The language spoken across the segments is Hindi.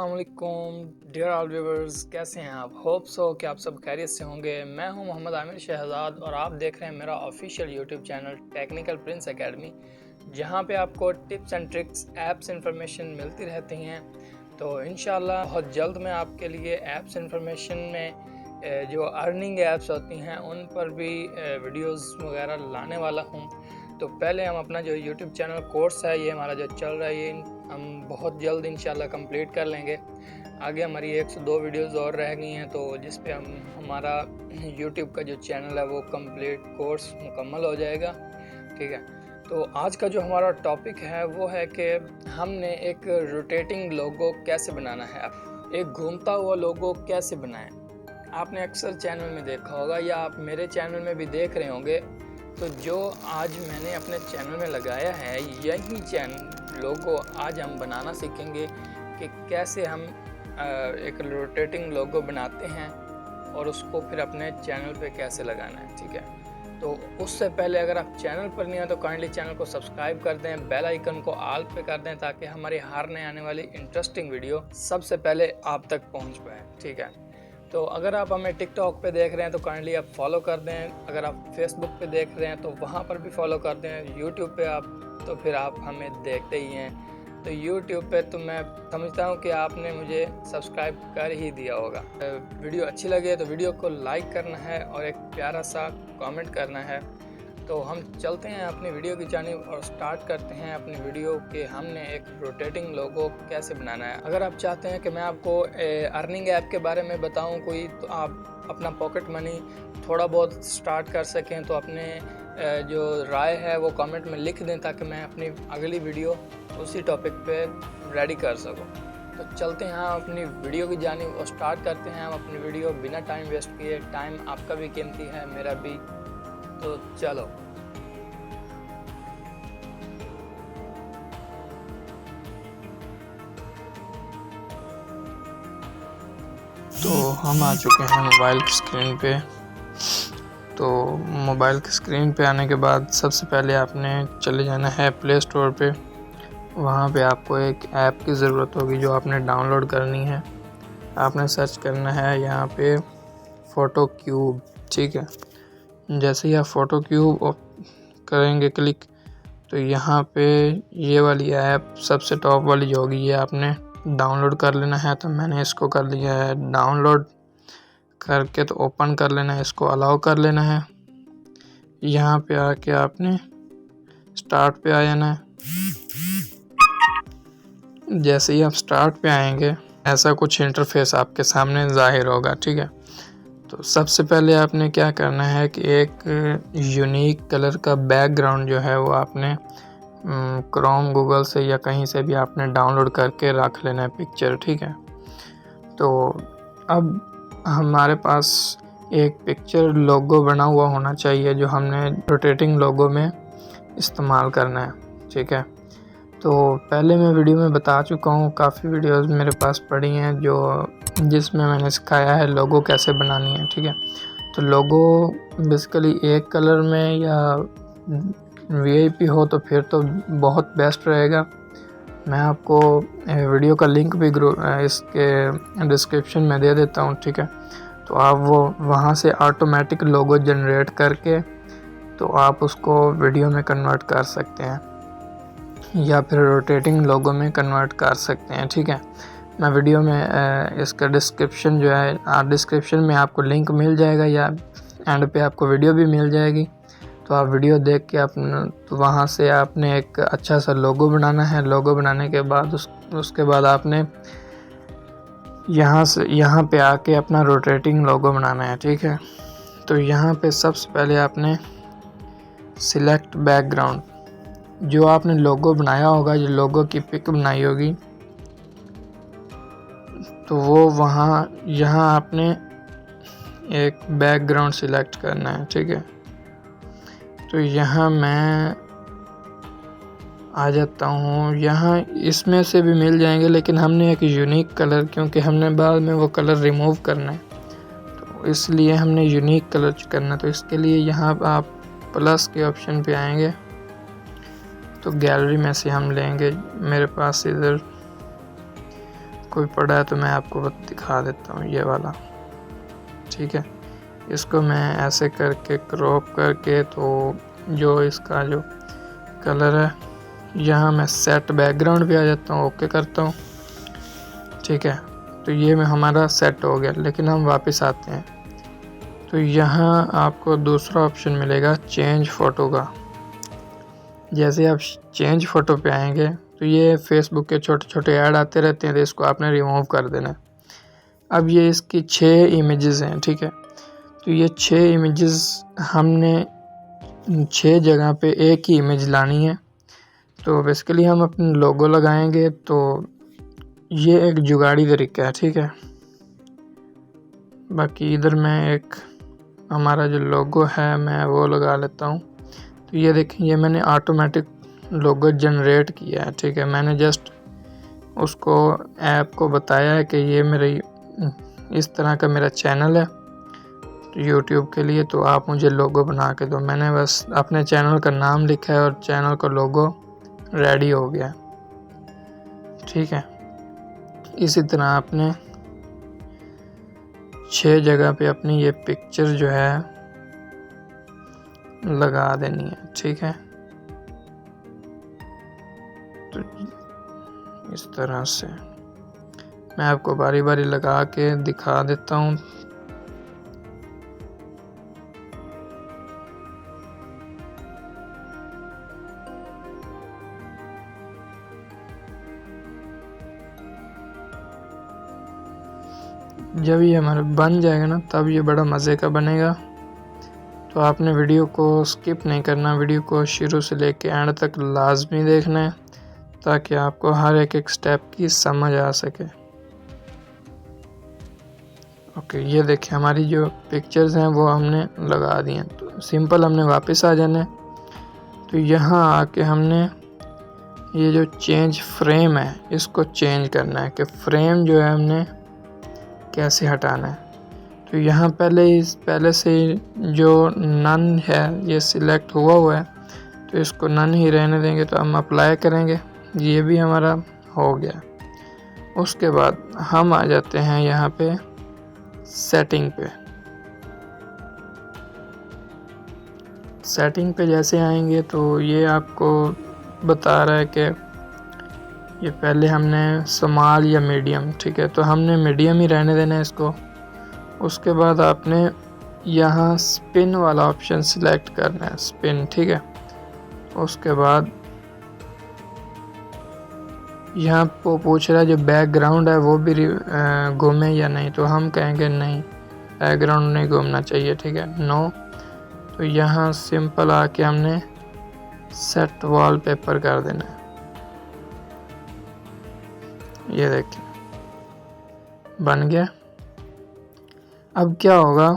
अस्सलाम वालेकुम डियर ऑल व्यूवर्स, कैसे हैं आप? होप सो कि आप सब खैरियत से होंगे। मैं हूं मोहम्मद आमिर शहजाद और आप देख रहे हैं मेरा official YouTube channel technical Prince academy, जहां पे आपको tips and tricks, apps information मिलती रहती हैं। तो इंशाल्लाह बहुत जल्द मैं आपके लिए ऐप्स इंफॉर्मेशन में जो अर्निंग ऐप्स होती हैं उन पर भी वीडियोस वगैरह लाने वाला हूं। तो पहले हम अपना जो यूट्यूब चैनल कोर्स है, ये हमारा जो चल रहा है, ये हम बहुत जल्द इंशाल्लाह कंप्लीट कर लेंगे। आगे हमारी 102 वीडियोस और रह गई हैं, तो जिस पे हम हमारा यूट्यूब का जो चैनल है वो कंप्लीट कोर्स मुकम्मल हो जाएगा। ठीक है, तो आज का जो हमारा टॉपिक है वो है कि हमने एक रोटेटिंग लोगो कैसे बनाना है, एक घूमता हुआ लोगो कैसे बनाएं। आपने अक्सर चैनल में देखा होगा या आप मेरे चैनल में भी देख रहे होंगे। तो जो आज मैंने अपने चैनल में लगाया है, यही चैनल लोगो आज हम बनाना सीखेंगे कि कैसे हम एक रोटेटिंग लोगो बनाते हैं और उसको फिर अपने चैनल पे कैसे लगाना है। ठीक है, तो उससे पहले अगर आप चैनल पर नहीं हैं तो काइंडली चैनल को सब्सक्राइब कर दें, बेल आइकन को ऑल पे कर दें ताकि हमारी हर नए आने वाली इंटरेस्टिंग वीडियो सबसे पहले आप तक पहुंच पाए। ठीक है, तो अगर आप हमें टिकटॉक पे देख रहे हैं तो काइंडली आप फॉलो कर दें, अगर आप फेसबुक पे देख रहे हैं तो वहाँ पर भी फॉलो कर दें, यूट्यूब पे आप तो फिर आप हमें देखते ही हैं। तो यूट्यूब पे तो मैं समझता हूँ कि आपने मुझे सब्सक्राइब कर ही दिया होगा। वीडियो अच्छी लगे तो वीडियो को लाइक करना है और एक प्यारा सा कमेंट करना है। तो हम चलते हैं अपनी वीडियो की जानिब और स्टार्ट करते हैं अपनी वीडियो कि हमने एक रोटेटिंग लोगो कैसे बनाना है। अगर आप चाहते हैं कि मैं आपको अर्निंग ऐप के बारे में बताऊं कोई, तो आप अपना पॉकेट मनी थोड़ा बहुत स्टार्ट कर सकें तो अपने जो राय है वो कमेंट में लिख दें ताकि मैं अपनी अगली वीडियो उसी टॉपिक पे रेडी कर सकूं। तो चलते हैं हम अपनी वीडियो की जानिब और स्टार्ट करते हैं हम अपनी वीडियो बिना टाइम वेस्ट किए। टाइम आपका भी कीमती है, मेरा भी, तो चलो। तो हम आ चुके हैं मोबाइल की स्क्रीन पे। तो मोबाइल की स्क्रीन पे आने के बाद सबसे पहले आपने चले जाना है प्ले स्टोर पे। वहाँ पे आपको एक ऐप की ज़रूरत होगी जो आपने डाउनलोड करनी है। आपने सर्च करना है यहाँ पे फ़ोटो क्यूब। ठीक है, जैसे ही आप फ़ोटो क्यूब करेंगे क्लिक, तो यहाँ पे ये वाली ऐप सबसे टॉप वाली जो होगी ये आपने डाउनलोड कर लेना है। तो मैंने इसको कर लिया है डाउनलोड करके, तो ओपन कर लेना है, इसको अलाउ कर लेना है। यहाँ पे आके आपने स्टार्ट पे आ जाना है। जैसे ही आप स्टार्ट पे आएंगे ऐसा कुछ इंटरफेस आपके सामने ज़ाहिर होगा। ठीक है, तो सबसे पहले आपने क्या करना है कि एक यूनिक कलर का बैकग्राउंड जो है वो आपने क्रोम, गूगल से या कहीं से भी आपने डाउनलोड करके रख लेना है पिक्चर। ठीक है, तो अब हमारे पास एक पिक्चर लोगो बना हुआ होना चाहिए जो हमने रोटेटिंग लोगो में इस्तेमाल करना है। ठीक है, तो पहले मैं वीडियो में बता चुका हूँ, काफ़ी वीडियोस मेरे पास पड़ी हैं जिसमें मैंने सिखाया है लोगो कैसे बनानी है। ठीक है, तो लोगो बेसिकली एक कलर में या वीआईपी हो तो फिर तो बहुत बेस्ट रहेगा। मैं आपको वीडियो का लिंक भी इसके डिस्क्रिप्शन में दे देता हूँ। ठीक है, तो आप वो वहाँ से ऑटोमेटिक लोगो जनरेट करके तो आप उसको वीडियो में कन्वर्ट कर सकते हैं या फिर रोटेटिंग लोगो में कन्वर्ट कर सकते हैं। ठीक है, मैं वीडियो में इसका डिस्क्रिप्शन जो है डिस्क्रिप्शन में आपको लिंक मिल जाएगा या एंड पे आपको वीडियो भी मिल जाएगी। तो आप वीडियो देख के तो वहाँ से आपने एक अच्छा सा लोगो बनाना है। लोगो बनाने के बाद उसके बाद आपने यहाँ पे आके अपना रोटेटिंग लोगो बनाना है। ठीक है, तो यहाँ पे सबसे पहले आपने सिलेक्ट बैकग्राउंड, जो आपने लोगो बनाया होगा, जो लोगो की पिक बनाई होगी, तो वो यहाँ आपने एक बैकग्राउंड सिलेक्ट करना है। ठीक है, तो यहाँ मैं आ जाता हूँ। यहाँ इसमें से भी मिल जाएंगे लेकिन हमने एक यूनिक कलर, क्योंकि हमने बाद में वो कलर रिमूव करना है तो इसलिए हमने यूनिक कलर करना है। तो इसके लिए यहाँ आप प्लस के ऑप्शन पे आएंगे तो गैलरी में से हम लेंगे। मेरे पास इधर कोई पड़ा है तो मैं आपको दिखा देता हूँ, ये वाला, ठीक है। इसको मैं ऐसे करके क्रॉप करके, तो जो इसका जो कलर है, यहाँ मैं सेट बैकग्राउंड पे आ जाता हूँ, ओके करता हूँ, ठीक है। तो ये में हमारा सेट हो गया। लेकिन हम वापस आते हैं तो यहाँ आपको दूसरा ऑप्शन मिलेगा चेंज फ़ोटो का। जैसे आप चेंज फ़ोटो पे आएंगे तो ये फेसबुक के छोटे छोटे ऐड आते रहते हैं, तो इसको आपने रिमूव कर देना है। अब ये इसकी 6 इमेजेस हैं, ठीक है। तो ये 6 इमेजेस हमने 6 जगह पे एक ही इमेज लानी है। तो बेसिकली हम अपने लोगो लगाएंगे, तो ये एक जुगाड़ी तरीका है, ठीक है। बाकी इधर मैं एक हमारा जो लोगो है मैं वो लगा लेता हूँ। तो ये देखें, ये मैंने ऑटोमेटिक लोगो जनरेट किया है, ठीक है। मैंने जस्ट उसको ऐप को बताया है कि ये मेरी इस तरह का मेरा चैनल है यूट्यूब के लिए, तो आप मुझे लोगो बना के दो। मैंने बस अपने चैनल का नाम लिखा है और चैनल का लोगो रेडी हो गया, ठीक है। इसी तरह आपने 6 जगह पे अपनी ये पिक्चर जो है लगा देनी है, ठीक है। तो इस तरह से मैं आपको बारी बारी लगा के दिखा देता हूँ। जब ये हमारा बन जाएगा ना, तब ये बड़ा मज़े का बनेगा। तो आपने वीडियो को स्किप नहीं करना, वीडियो को शुरू से लेके एंड तक लाजमी देखना है, ताकि आपको हर एक स्टेप की समझ आ सके। ओके, ये देखिए हमारी जो पिक्चर्स हैं वो हमने लगा दी हैं। तो सिंपल हमने वापस आ जाना है। तो यहाँ आके हमने ये जो चेंज फ्रेम है इसको चेंज करना है, कि फ्रेम जो है हमने कैसे हटाना है। तो यहाँ पहले से जो नन है ये सिलेक्ट हुआ है, तो इसको नन ही रहने देंगे। तो हम अप्लाई करेंगे, ये भी हमारा हो गया। उसके बाद हम आ जाते हैं यहाँ पे सेटिंग पे। सेटिंग पे जैसे आएंगे तो ये आपको बता रहा है कि ये पहले हमने स्मॉल या मीडियम, ठीक है। तो हमने मीडियम ही रहने देना है इसको। उसके बाद आपने यहाँ स्पिन वाला ऑप्शन सिलेक्ट करना है, स्पिन, ठीक है। उसके बाद यहाँ वो पूछ रहा है जो बैकग्राउंड है वो भी घूमे या नहीं, तो हम कहेंगे नहीं, बैकग्राउंड नहीं घूमना चाहिए, ठीक है, नो। तो यहाँ सिंपल आके हमने सेट वॉलपेपर कर देना है। ये देखिए बन गया। अब क्या होगा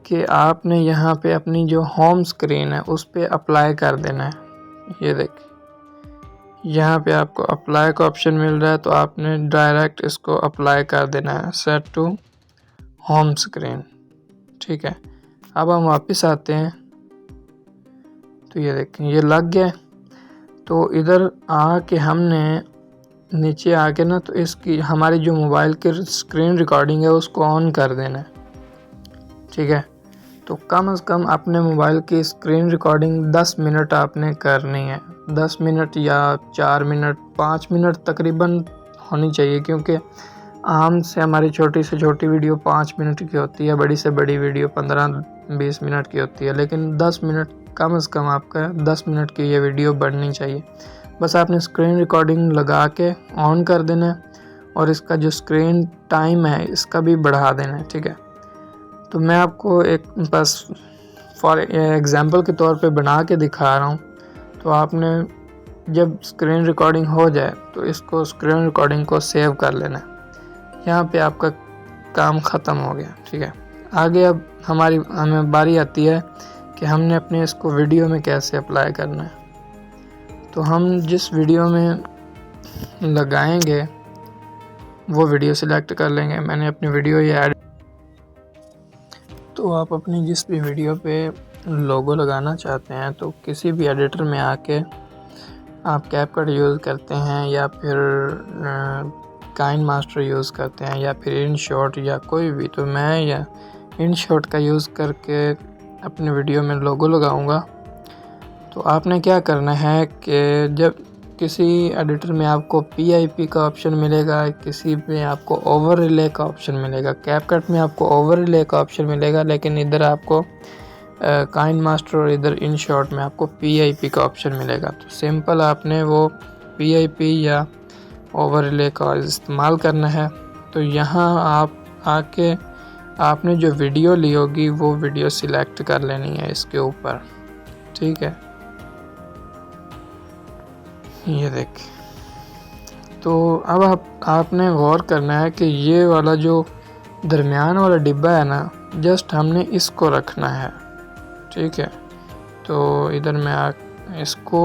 कि आपने यहाँ पे अपनी जो होम स्क्रीन है उस पे अप्लाई कर देना है। ये देखिए यहाँ पे आपको अप्लाई का ऑप्शन मिल रहा है, तो आपने डायरेक्ट इसको अप्लाई कर देना है, सेट टू होम स्क्रीन, ठीक है। अब हम वापस आते हैं तो ये देखें ये लग गया। तो इधर आके हमने नीचे आके ना, तो इसकी हमारी जो मोबाइल की स्क्रीन रिकॉर्डिंग है उसको ऑन कर देना है, ठीक है। तो कम से कम अपने मोबाइल की स्क्रीन रिकॉर्डिंग 10 मिनट आपने करनी है। 10 मिनट या 4 मिनट 5 मिनट तकरीबन होनी चाहिए, क्योंकि आम से हमारी छोटी से छोटी वीडियो 5 मिनट की होती है, बड़ी से बड़ी वीडियो 15-20 मिनट की होती है। लेकिन 10 मिनट कम से कम आपका 10 मिनट की ये वीडियो बननी चाहिए। बस आपने स्क्रीन रिकॉर्डिंग लगा के ऑन कर देना है, और इसका जो स्क्रीन टाइम है इसका भी बढ़ा देना है, ठीक है। तो मैं आपको एक बस फॉर एग्ज़ाम्पल के तौर पे बना के दिखा रहा हूँ। तो आपने जब स्क्रीन रिकॉर्डिंग हो जाए तो इसको स्क्रीन रिकॉर्डिंग को सेव कर लेना है। यहाँ पे आपका काम ख़त्म हो गया, ठीक है। आगे अब हमें बारी आती है कि हमने अपने इसको वीडियो में कैसे अप्लाई करना है। तो हम जिस वीडियो में लगाएंगे वो वीडियो सिलेक्ट कर लेंगे। मैंने अपनी वीडियो ये ऐड, तो आप अपनी जिस भी वीडियो पे लोगो लगाना चाहते हैं तो किसी भी एडिटर में आके आप कैपकट यूज़ करते हैं या फिर काइन मास्टर यूज़ करते हैं या फिर InShot या कोई भी, तो मैं या InShot का यूज़ करके अपने वीडियो में लोगो लगाऊंगा। तो आपने क्या करना है कि जब किसी एडिटर में आपको PIP का ऑप्शन मिलेगा, किसी में आपको ओवर रिले का ऑप्शन मिलेगा, कैपकट में आपको ओवर रिले का ऑप्शन मिलेगा, लेकिन इधर आपको काइन मास्टर और इधर InShot में आपको PIP का ऑप्शन मिलेगा। तो सिंपल आपने वो PIP या ओवर रिले का इस्तेमाल करना है। तो यहाँ आप आके आपने जो वीडियो ली होगी वो वीडियो सिलेक्ट कर लेनी है इसके ऊपर, ठीक है। ये देखिए, तो अब आपने गौर करना है कि ये वाला जो दरमियान वाला डिब्बा है ना, जस्ट हमने इसको रखना है, ठीक है। तो इधर में इसको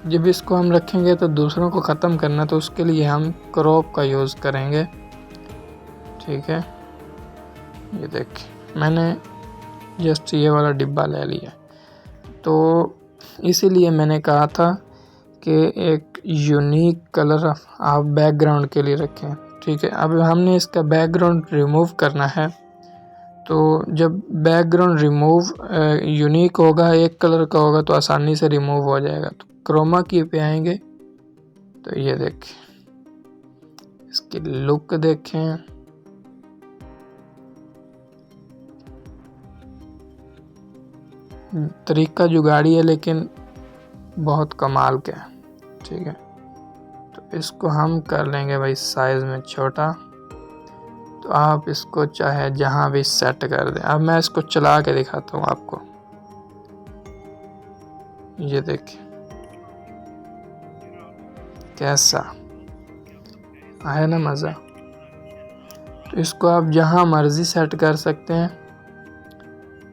जब इसको हम रखेंगे तो दूसरों को ख़त्म करना, तो उसके लिए हम क्रॉप का यूज़ करेंगे, ठीक है। ये देखिए, मैंने जस्ट ये वाला डिब्बा ले लिया। तो इसीलिए मैंने कहा था कि एक यूनिक कलर आप बैकग्राउंड के लिए रखें, ठीक है। अब हमने इसका बैकग्राउंड रिमूव करना है। तो जब बैकग्राउंड रिमूव यूनिक होगा, एक कलर का होगा, तो आसानी से रिमूव हो जाएगा। तो क्रोमा की पे आएंगे, तो ये देखिए, इसकी लुक देखें, तरीका जुगाड़ी है लेकिन बहुत कमाल का है, ठीक है। तो इसको हम कर लेंगे भाई साइज़ में छोटा। तो आप इसको चाहे जहाँ भी सेट कर दें। अब मैं इसको चला के दिखाता हूँ आपको। ये देखिए कैसा आया ना मज़ा। तो इसको आप जहाँ मर्ज़ी सेट कर सकते हैं।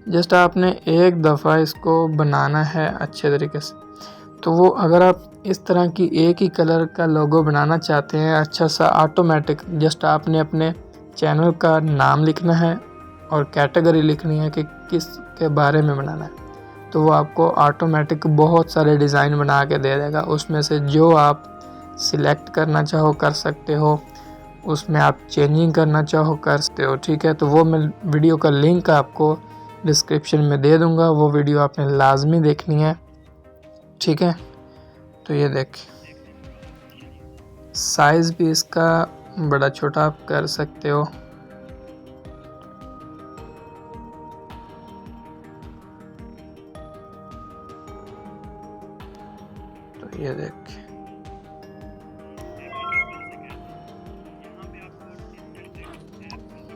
जस्ट आपने एक दफ़ा इसको बनाना है अच्छे तरीके से। तो वो अगर आप इस तरह की एक ही कलर का लोगो बनाना चाहते हैं अच्छा सा ऑटोमेटिक, जस्ट आपने अपने चैनल का नाम लिखना है और कैटेगरी लिखनी है कि किस के बारे में बनाना है। तो वो आपको ऑटोमेटिक बहुत सारे डिज़ाइन बना के दे देगा। उसमें से जो आप सिलेक्ट करना चाहो कर सकते हो, उसमें आप चेंजिंग करना चाहो कर सकते हो, ठीक है। तो वो मैं वीडियो का लिंक आपको डिस्क्रिप्शन में दे दूंगा, वो वीडियो आपने लाजमी देखनी है, ठीक है। तो ये देखिए, साइज़ भी इसका बड़ा छोटा आप कर सकते हो। तो ये देखिए,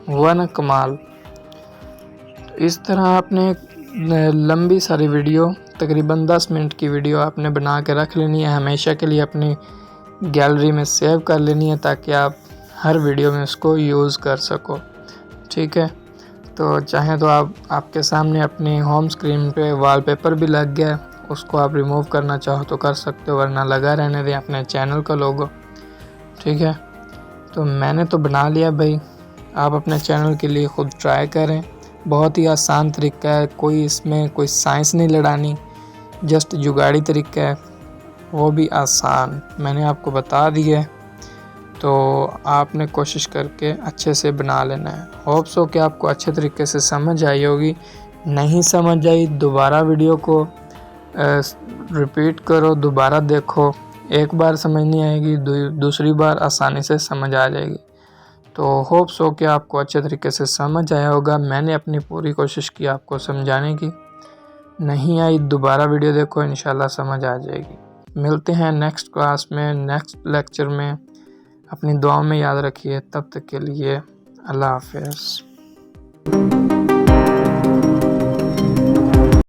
हुआ ना कमाल। तो इस तरह आपने लंबी सारी वीडियो, तकरीबन 10 मिनट की वीडियो आपने बना के रख लेनी है, हमेशा के लिए अपनी गैलरी में सेव कर लेनी है, ताकि आप हर वीडियो में उसको यूज़ कर सको, ठीक है। तो चाहें तो आपके सामने अपनी होम स्क्रीन पे वॉलपेपर भी लग गया, उसको आप रिमूव करना चाहो तो कर सकते हो, वरना लगा रहने दें अपने चैनल का लोगो, ठीक है। तो मैंने तो बना लिया भाई, आप अपने चैनल के लिए ख़ुद ट्राई करें। बहुत ही आसान तरीका है, कोई इसमें कोई साइंस नहीं लड़ानी, जस्ट जुगाड़ी तरीका है, वो भी आसान मैंने आपको बता दिया है। तो आपने कोशिश करके अच्छे से बना लेना है। होप्स हो कि आपको अच्छे तरीके से समझ आई होगी। नहीं समझ आई दोबारा वीडियो को रिपीट करो, दोबारा देखो। एक बार समझ नहीं आएगी, दूसरी बार आसानी से समझ आ जाएगी। तो होप्स हो कि आपको अच्छे तरीके से समझ आया होगा। मैंने अपनी पूरी कोशिश की आपको समझाने की। नहीं आई दोबारा वीडियो देखो, इंशाल्लाह समझ आ जाएगी। मिलते हैं नेक्स्ट क्लास में, नेक्स्ट लेक्चर में। अपनी दुआओं में याद रखिए। तब तक के लिए अल्लाह हाफ़िज़।